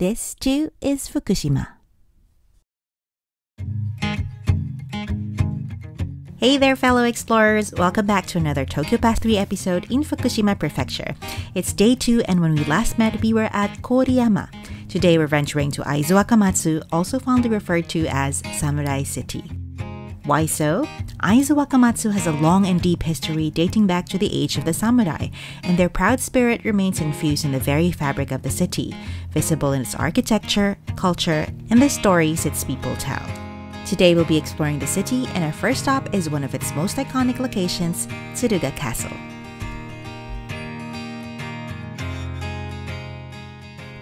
This too is Fukushima. Hey there, fellow explorers! Welcome back to another Tokyo Pass 3 episode in Fukushima Prefecture. It's day 2, and when we last met, we were at Iimoriyama. Today we're venturing to Aizu Wakamatsu, also fondly referred to as Samurai City. Why so? Aizu Wakamatsu has a long and deep history dating back to the age of the samurai, and their proud spirit remains infused in the very fabric of the city, visible in its architecture, culture, and the stories its people tell. Today we'll be exploring the city, and our first stop is one of its most iconic locations, Tsuruga Castle.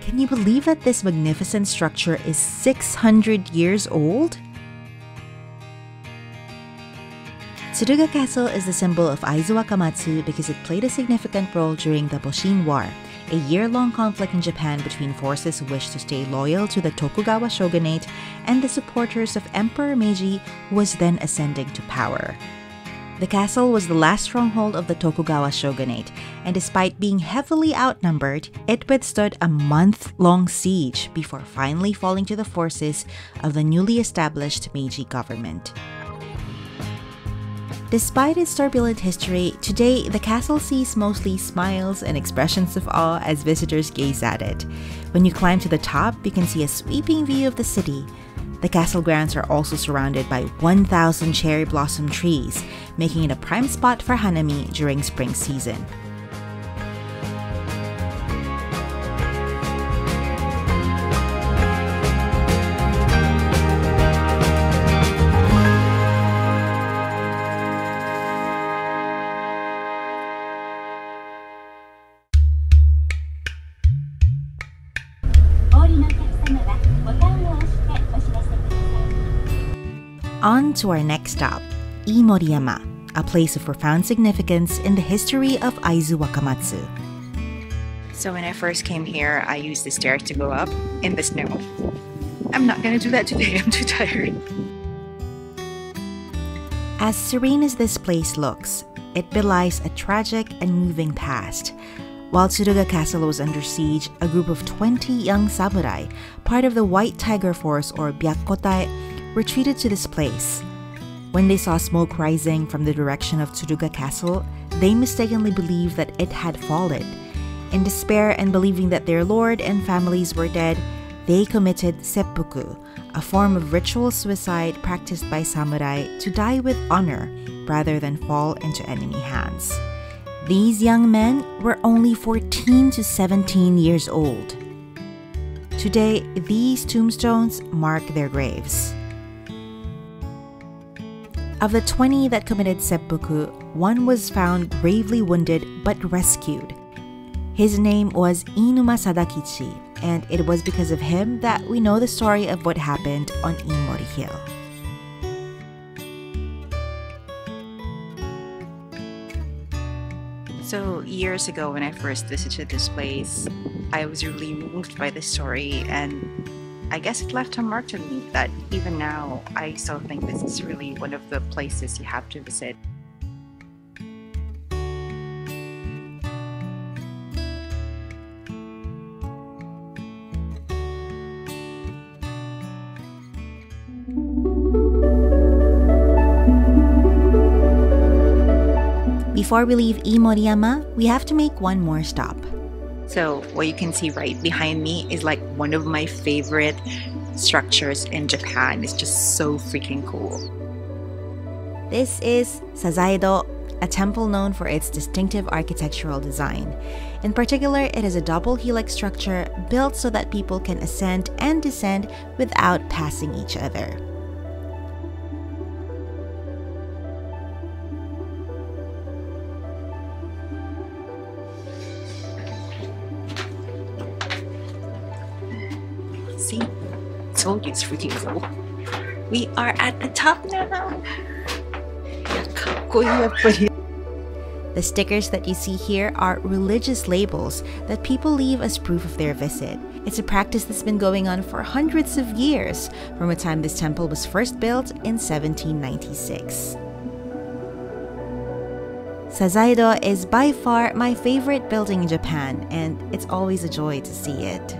Can you believe that this magnificent structure is 600 years old? Tsuruga Castle is the symbol of Aizu Wakamatsu because it played a significant role during the Boshin War, a year-long conflict in Japan between forces who wished to stay loyal to the Tokugawa shogunate and the supporters of Emperor Meiji, who was then ascending to power. The castle was the last stronghold of the Tokugawa shogunate, and despite being heavily outnumbered, it withstood a month-long siege before finally falling to the forces of the newly established Meiji government. Despite its turbulent history, today the castle sees mostly smiles and expressions of awe as visitors gaze at it. When you climb to the top, you can see a sweeping view of the city. The castle grounds are also surrounded by 1,000 cherry blossom trees, making it a prime spot for hanami during spring season. On to our next stop, Iimoriyama, a place of profound significance in the history of Aizu Wakamatsu. So when I first came here, I used the stairs to go up in the snow. I'm not gonna do that today, I'm too tired. As serene as this place looks, it belies a tragic and moving past. While Tsuruga Castle was under siege, a group of 20 young samurai, part of the White Tiger Force or Byakutai, retreated to this place. When they saw smoke rising from the direction of Tsuruga Castle, they mistakenly believed that it had fallen. In despair and believing that their lord and families were dead, they committed seppuku, a form of ritual suicide practiced by samurai to die with honor rather than fall into enemy hands. These young men were only 14 to 17 years old. Today, these tombstones mark their graves. Of the 20 that committed seppuku, one was found gravely wounded but rescued. His name was Inuma Sadakichi, and it was because of him that we know the story of what happened on Iimori Hill. So years ago when I first visited this place, I was really moved by this story, and I guess it left a mark on me that even now I still think this is really one of the places you have to visit. Before we leave Iimoriyama, we have to make one more stop. So what you can see right behind me is like one of my favorite structures in Japan. It's just so freaking cool. This is Sazaedo, a temple known for its distinctive architectural design. In particular, it is a double helix structure built so that people can ascend and descend without passing each other. See? Told you it's freaking cool. We are at the top now. The stickers that you see here are religious labels that people leave as proof of their visit. It's a practice that's been going on for hundreds of years, from the time this temple was first built in 1796. Sazaedo is by far my favorite building in Japan, and it's always a joy to see it.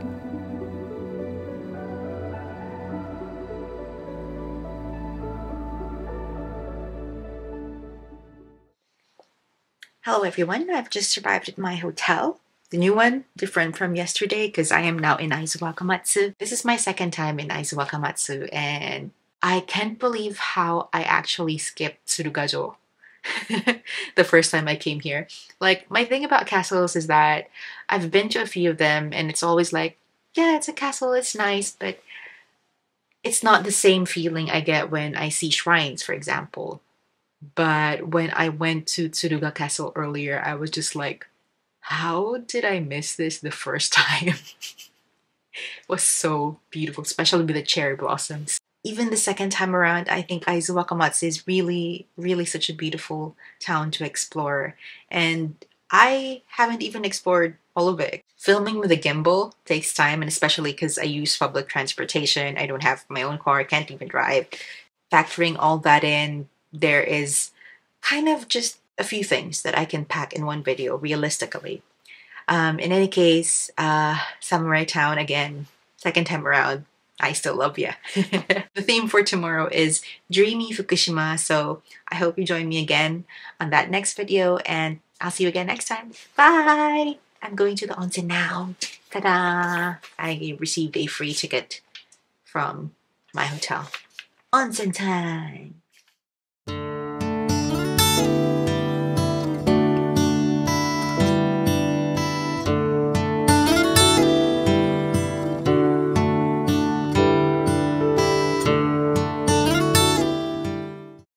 Hello everyone, I've just arrived at my hotel. The new one, different from yesterday because I am now in Aizu Wakamatsu. This is my second time in Aizu Wakamatsu and I can't believe how I actually skipped Tsuruga the first time I came here. Like, my thing about castles is that I've been to a few of them and it's always like, yeah, it's a castle, it's nice, but it's not the same feeling I get when I see shrines, for example. But when I went to Tsuruga Castle earlier, I was just like, how did I miss this the first time? It was so beautiful, especially with the cherry blossoms. Even the second time around, I think Aizu Wakamatsu is really, really such a beautiful town to explore. And I haven't even explored all of it. Filming with a gimbal takes time, and especially because I use public transportation, I don't have my own car, I can't even drive. Factoring all that in, there is kind of just a few things that I can pack in one video realistically. In any case, Samurai Town again, second time around, I still love ya. The theme for tomorrow is Dreamy Fukushima, so I hope you join me again on that next video, and I'll see you again next time. Bye! I'm going to the onsen now. Ta-da! I received a free ticket from my hotel. Onsen time!